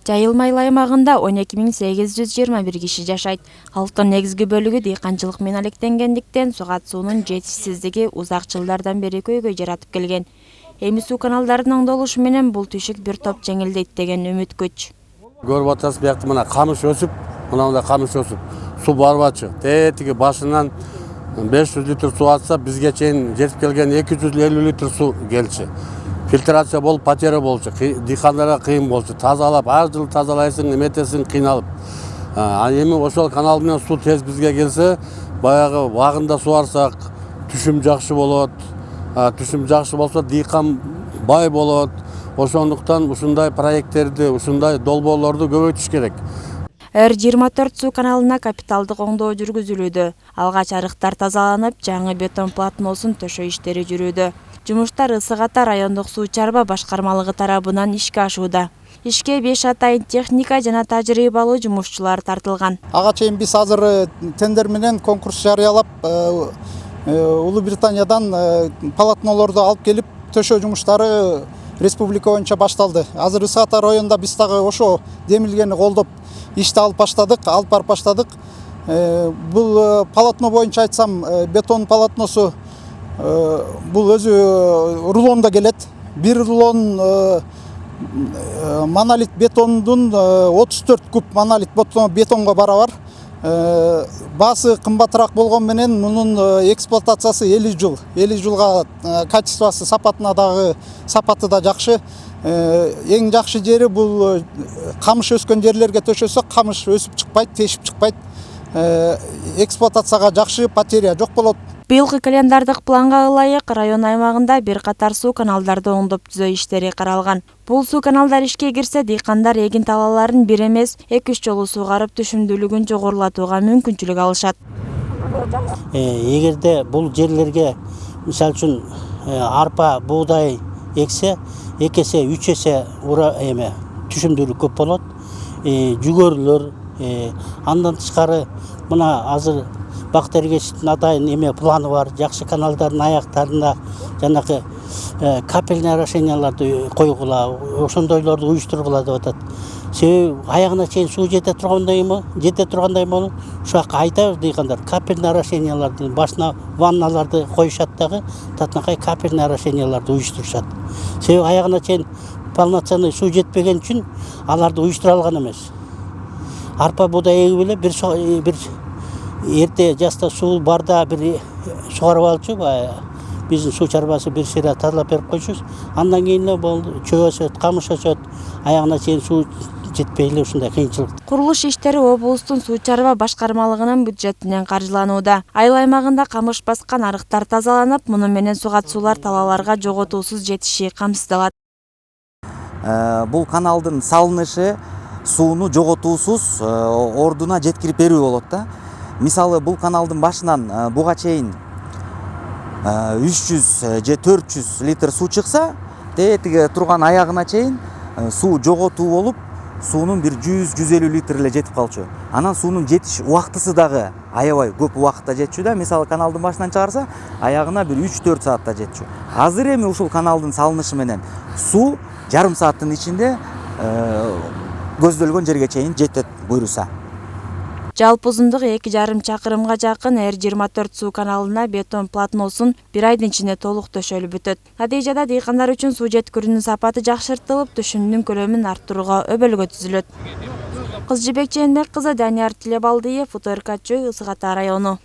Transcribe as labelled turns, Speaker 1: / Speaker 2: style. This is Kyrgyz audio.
Speaker 1: Жайылма аймагында 12.821 киши жашайт. Халктын негизги бөлүгү дыйканчылык менен алектенгендиктен сугат суунун жетишсиздиги узак жылдардан бери көйгөй жаратып келген. Эми суу каналдарынын оңдолушу менен бул түйшүк бир топ жеңилдейт деген үмүт күч.
Speaker 2: Көрүп атасыз, биякта мына камыш өсүп, мындай камыш өсүп, суу барбачы. Тетиги башынан 500 литр суу атса, бизге чейин жетип келген 250 литр суу келчү. Фильтрация болуп, потеря болчу, дыйкандарга кыйын болчу. Тазалап, ар жыл тазалайсың, эметесиң, кыйналып. Эми ошол канал менен суу тез бизге келсе, баягы вагында суарсак, түшүм жакшы болот. Түшүм жакшы болсо, дыйкан бай болот. Ошондуктан ушундай проекттерди, ушундай долбоорлорду көбөйтүш керек.
Speaker 1: Р-24 суу каналына капиталдык оңдоо жүргүзүлүүдө. Алгач арыктар тазаланып, жаңы бетон платносун төшөө иштери жүрүүдө. Жумуштар Ысык Ата райондук суу чарба башкармалыгы тарабынан ишке ашууда. Ишке 5 атайын техника жана тажрыйбалуу жумушчулар тартылган.
Speaker 3: Ага чейин биз азыр тендер менен конкурс жарыялап, Улуу Британиядан полотнолорду алып келип, төшөө жумуштары республика боюнча башталды. Азыр Ысык Ата районунда биз дагы ошо демилгени колдоп ишти алып барып баштадык. Бул полотно боюнча айтсам, бетон полотносу бул өзү рулонда келет. Бир рулон монолит бетондун 34 куб монолит бетонго барабар. Баасы кымбатыраак болгон менен мунун эксплуатациясы 50 жыл. 50 жылга качествосы, сапаты да жакшы. Эң жакшы жери бул камыш өскөн жерлерге төшөсөк, камыш өсүп чыкпайт, тешип чыкпайт. Эксплуатацияга жакшы, потеря жок болот.
Speaker 1: Быйылкы календардык планга ылайык район аймагында бир катар суу каналдарды оңдоп түзөө иштери каралган. Бул суу каналдар ишке кирсе, дыйкандар эгин талааларын бир эмес 2-3 жолу суугарып түшүмдүүлүгүн жогорулатууга мүмкүнчүлүк алышат.
Speaker 4: Эгерде бул жерлерге мисалы үчүн арпа, буудай эксе, 2 эсе, 3 эсе түшүмдүүлүк көп болот. Жүгөрүлөр, андан тышкары мына азыр Бактар Эргечевдин атайын планы бар. Жакшы каналдардын аяктарында жанакы капельный орошенияларды койгула, ошондойлорду уюштургула деп атат. Себеби аягына чейин суу жете тургандай болуп, ушул жака айтабыз дыйкандар, капельный орошениялардын башына ванналарды коюшат дагы, татынакай капельный орошенияларды уюштурушат. Себеби аягына чейин полноценный суу жетпеген үчүн аларды уюштура алган эмес. Арпа буудай эги беле бир эрте жаста суу барда бир сугарып алчу, биздин суу чарбасы бир сыйра тазалап берип койчубуз. Андан кийин эле болду, чөп өсөт, камыш өсөт, аягына чейин суу жетпей эле ушундай кыйынчылык.
Speaker 1: Курулуш иштери облустун суу чарба башкармалыгынын бюджетинен каржыланууда. Айыл аймагында камыш баскан арыктар тазаланып, муну менен сугат суулар талааларга жоготуусуз жетиши камсыздалат.
Speaker 5: Бул каналдын салынышы сууну жоготуусуз ордуна жеткирип берүү болот да. Мисалы бул каналдын башынан буга чейин 300 же 400 литр суу чыкса, тетиге турган аягына чейин суу жоготуу болуп, суунун бир 100-150 литр эле жетип калчу. Анан суунун жетиш убактысы дагы аябай көп убакытта жетчү да. Мисалы каналдын башынан чыгарса, аягына бир 3-4 саатта жетчү. Азыр эми ушул каналдын салынышы менен суу жарым сааттын ичинде көздөлгөн жерге чейин жетет буйруса.
Speaker 1: Жалпы узундугу 2,5 чакырымга жакын Р-24 суу каналына бетон платносун бир айдын ичинде толук төшөлүп бүтөт. Натыйжада дыйкандар үчүн суу жеткирүүнүн сапаты жакшыртылып, түшүмдүн көлөмүн арттырууга өбөлгө түзүлөт. Кызжыбек Жээнбек кызы, Данияр Тилебалдиев, УТРК, Ысык Ата району.